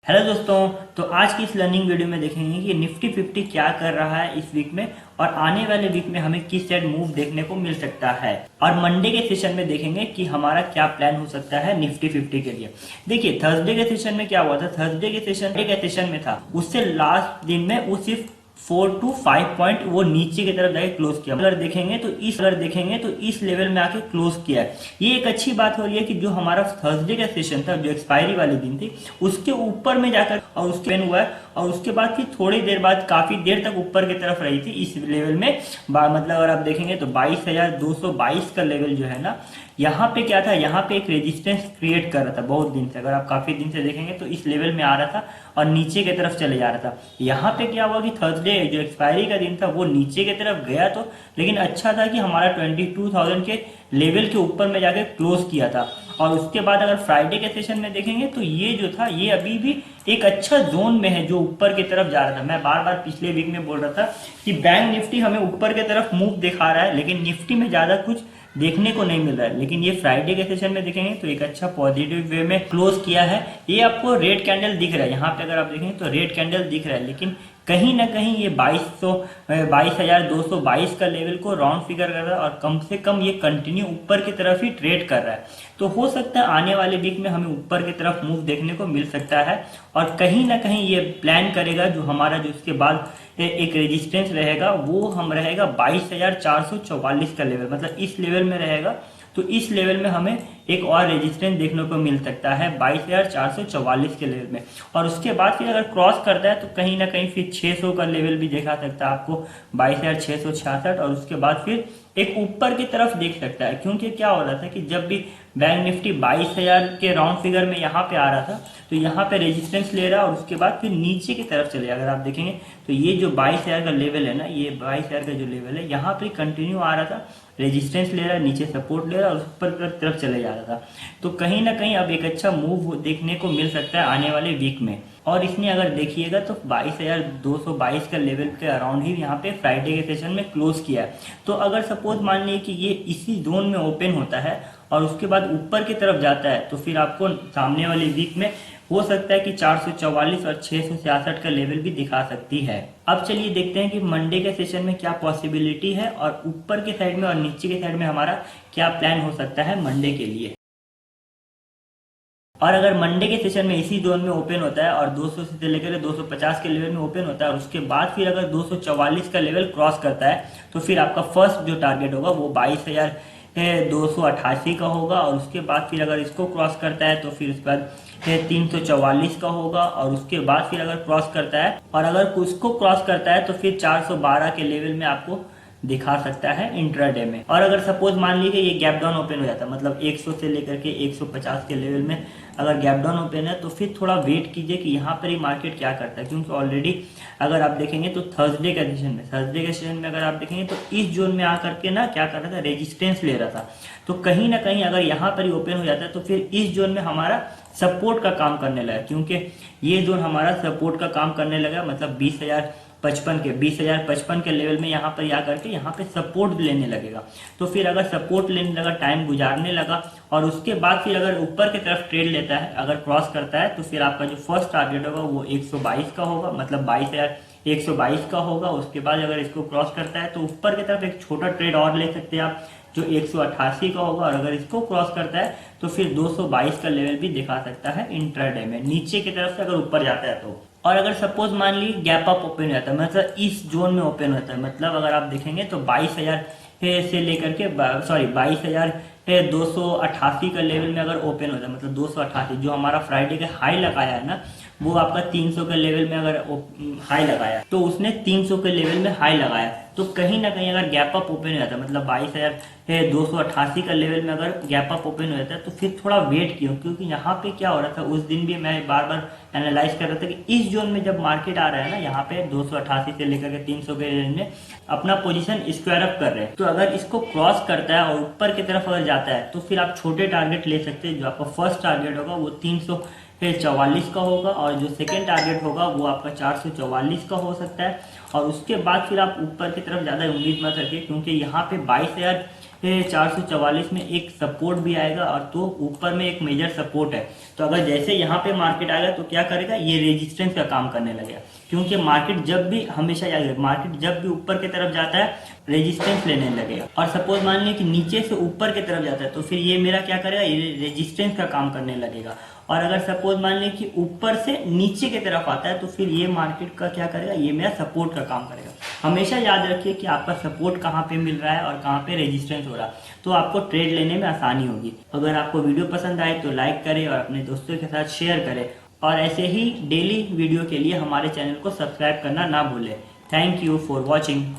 Hello दोस्तों। तो आज की इस लर्निंग वीडियो में देखेंगे कि निफ्टी 50 क्या कर रहा है इस वीक में और आने वाले वीक में हमें किस साइड मूव देखने को मिल सकता है। और मंडे के सेशन में देखेंगे कि हमारा क्या प्लान हो सकता है निफ्टी 50 के लिए। देखिए थर्सडे के सेशन में क्या हुआ था, थर्सडे के सेशन में था, उससे लास्ट दिन में वो सिर्फ 4 to 5 पॉइंट वो नीचे की तरफ जाके क्लोज किया। अगर देखेंगे तो इस लेवल में आके क्लोज किया है। ये एक अच्छी बात हो रही है कि जो हमारा थर्सडे का सेशन था, जो एक्सपायरी वाले दिन थी, उसके ऊपर में जाकर और उसके हुआ है और उसके बाद फिर थोड़ी देर बाद काफी देर तक ऊपर की तरफ रही थी इस लेवल में। मतलब अगर आप देखेंगे तो 22,222 का लेवल जो है ना, यहाँ पे क्या था, यहाँ पे एक रेजिस्टेंस क्रिएट कर रहा था बहुत दिन से। अगर आप काफी दिन से देखेंगे तो इस लेवल में आ रहा था और नीचे की तरफ चले जा रहा था। यहाँ पे क्या हुआ कि थर्सडे जो एक्सपायरी का दिन था वो नीचे की तरफ गया तो, लेकिन अच्छा था कि हमारा 22,000 के लेवल के ऊपर में जाके क्लोज किया था। और उसके बाद अगर फ्राइडे के सेशन में देखेंगे तो ये जो था ये अभी भी एक अच्छा जोन में है जो ऊपर की तरफ जा रहा था। मैं बार बार पिछले वीक में बोल रहा था कि बैंक निफ्टी हमें ऊपर की तरफ मूव दिखा रहा है, लेकिन निफ्टी में ज्यादा कुछ देखने को नहीं मिल रहा है। लेकिन ये फ्राइडे के सेशन में देखेंगे तो एक अच्छा पॉजिटिव वे में क्लोज किया है। ये आपको रेड कैंडल दिख रहा है, यहाँ पे अगर आप देखेंगे तो रेड कैंडल दिख रहा है, लेकिन कहीं ना कहीं ये 22,222 का लेवल को राउंड फिगर कर रहा है और कम से कम ये कंटिन्यू ऊपर की तरफ ही ट्रेड कर रहा है। तो हो सकता है आने वाले वीक में हमें ऊपर की तरफ मूव देखने को मिल सकता है और कहीं ना कहीं ये प्लान करेगा जो हमारा जो इसके बाद एक रेजिस्टेंस रहेगा वो हम रहेगा 22,444 का लेवल, मतलब इस लेवल में रहेगा। तो इस लेवल में हमें एक और रेजिस्टेंस देखने को मिल सकता है 22,444 के लेवल में। और उसके बाद फिर अगर क्रॉस करता है तो कहीं ना कहीं फिर 600 का लेवल भी देखा सकता है आपको, 22,666। और उसके बाद फिर एक ऊपर की तरफ देख सकता है, क्योंकि क्या हो रहा था कि जब भी बैंक निफ्टी 22,000 के राउंड फिगर में यहाँ पे आ रहा था तो यहाँ पे रेजिस्टेंस ले रहा और उसके बाद फिर नीचे की तरफ चले। अगर आप देखेंगे तो ये जो 22,000 का लेवल है ना, ये 22,000 का जो लेवल है यहाँ पे कंटिन्यू आ रहा था, रेजिस्टेंस ले रहा है, नीचे सपोर्ट ले रहा है और ऊपर की तरफ चले जा रहा था। तो कहीं ना कहीं अब एक अच्छा मूव देखने को मिल सकता है आने वाले वीक में। और इसने अगर देखिएगा तो 22,222 का लेवल के अराउंड ही यहाँ पे फ्राइडे के सेशन में क्लोज किया है। तो अगर सपोज मान लीजिए कि ये इसी जोन में ओपन होता है और उसके बाद ऊपर की तरफ जाता है तो फिर आपको सामने वाले वीक में हो सकता है कि 444 और 666 का लेवल भी दिखा सकती है। अब चलिए देखते हैं कि मंडे के सेशन में क्या पॉसिबिलिटी है और ऊपर के साइड में और नीचे के साइड में हमारा क्या प्लान हो सकता है मंडे के लिए। और अगर मंडे के सेशन में इसी जोन में ओपन होता है और 200 से लेकर 250 के लेवल में ओपन होता है और उसके बाद फिर अगर 244 का लेवल क्रॉस करता है तो फिर आपका फर्स्ट जो टारगेट होगा वो 22,288 का होगा। और उसके बाद फिर अगर इसको क्रॉस करता है तो फिर उसके बाद 344 का होगा। और उसके बाद फिर अगर क्रॉस करता है और अगर उसको क्रॉस करता है तो फिर 412 के लेवल में आपको दिखा सकता है इंट्राडे में। और अगर सपोज मान लीजिए ये गैप डाउन ओपन हो जाता है, मतलब 100 से लेकर के 150 के लेवल में अगर गैप डाउन ओपन है तो फिर थोड़ा वेट कीजिए कि यहाँ पर ही मार्केट क्या करता है, क्योंकि ऑलरेडी अगर आप देखेंगे तो थर्सडे के सेशन में अगर आप देखेंगे तो इस जोन में आकर के ना क्या कर रहा था, रेजिस्टेंस ले रहा था। तो कहीं ना कहीं अगर यहाँ पर ही ओपन हो जाता है तो फिर इस जोन में हमारा सपोर्ट का काम करने लगा, क्योंकि ये जोन हमारा सपोर्ट का काम करने लगा, मतलब 20,055 के लेवल में यहाँ पर आकर के यहाँ पे सपोर्ट लेने लगेगा। तो फिर अगर सपोर्ट लेने लगा, टाइम गुजारने लगा और उसके बाद फिर अगर ऊपर की तरफ ट्रेड लेता है, अगर क्रॉस करता है तो फिर आपका जो फर्स्ट टारगेट होगा वो 122 का होगा, मतलब 22,122 का होगा। उसके बाद अगर इसको क्रॉस करता है तो ऊपर की तरफ एक छोटा ट्रेड और ले सकते हैं आप जो 188 का होगा। और अगर इसको क्रॉस करता है तो फिर 222 का लेवल भी दिखा सकता है इंट्राडे में, नीचे की तरफ से अगर ऊपर जाता है तो। और अगर सपोज मान ली गैप अप ओपन होता है, मतलब इस जोन में ओपन होता है, मतलब अगर आप देखेंगे तो 22,000 से लेकर के 22,288 का लेवल में अगर ओपन होता है, मतलब 288 जो हमारा फ्राइडे का हाई लगाया है ना, वो आपका 300 के लेवल में अगर हाई लगाया तो उसने 300 के लेवल में हाई लगाया। तो कहीं ना कहीं अगर गैप अप ओपन हो जाता है, मतलब 22,288 का लेवल में अगर गैप अप ओपन हो जाता है तो फिर थोड़ा वेट किया, क्योंकि यहाँ पे क्या हो रहा था, उस दिन भी मैं बार बार एनालाइज कर रहा था कि इस जोन में जब मार्केट आ रहा है ना, यहाँ पे 288 से लेकर के 300 के रेंज में अपना पोजीशन स्क्वायर अप कर रहे हैं। तो अगर इसको क्रॉस करता है और ऊपर की तरफ अगर जाता है तो फिर आप छोटे टारगेट ले सकते हैं। जो आपका फर्स्ट टारगेट होगा वो 344 का होगा और जो सेकेंड टारगेट होगा वो आपका 444 का हो सकता है। और उसके बाद फिर आप ऊपर की तरफ ज्यादा उम्मीद मत रखिए, क्योंकि यहाँ पे फिर 444 में एक सपोर्ट भी आएगा और तो ऊपर में एक मेजर सपोर्ट है। तो अगर जैसे यहाँ पे मार्केट आएगा तो क्या करेगा, ये रेजिस्टेंस का काम करने लगेगा, क्योंकि मार्केट जब भी, हमेशा याद रखिए, मार्केट जब भी ऊपर की तरफ जाता है रेजिस्टेंस लेने लगेगा। और सपोज मान लीजिए कि नीचे से ऊपर की तरफ जाता है तो फिर ये मेरा क्या करेगा, ये रेजिस्टेंस का काम करने लगेगा। और अगर सपोज मान लीजिए कि ऊपर से नीचे की तरफ आता है तो फिर ये मार्केट का क्या करेगा, ये मेरा सपोर्ट का काम करेगा। हमेशा याद रखिए कि आपका सपोर्ट कहाँ पे मिल रहा है और कहाँ पे रेजिस्टेंस हो रहा है, तो आपको ट्रेड लेने में आसानी होगी। अगर आपको वीडियो पसंद आए तो लाइक करें और अपने दोस्तों के साथ शेयर करें, और ऐसे ही डेली वीडियो के लिए हमारे चैनल को सब्सक्राइब करना ना भूलें। Thank you for watching.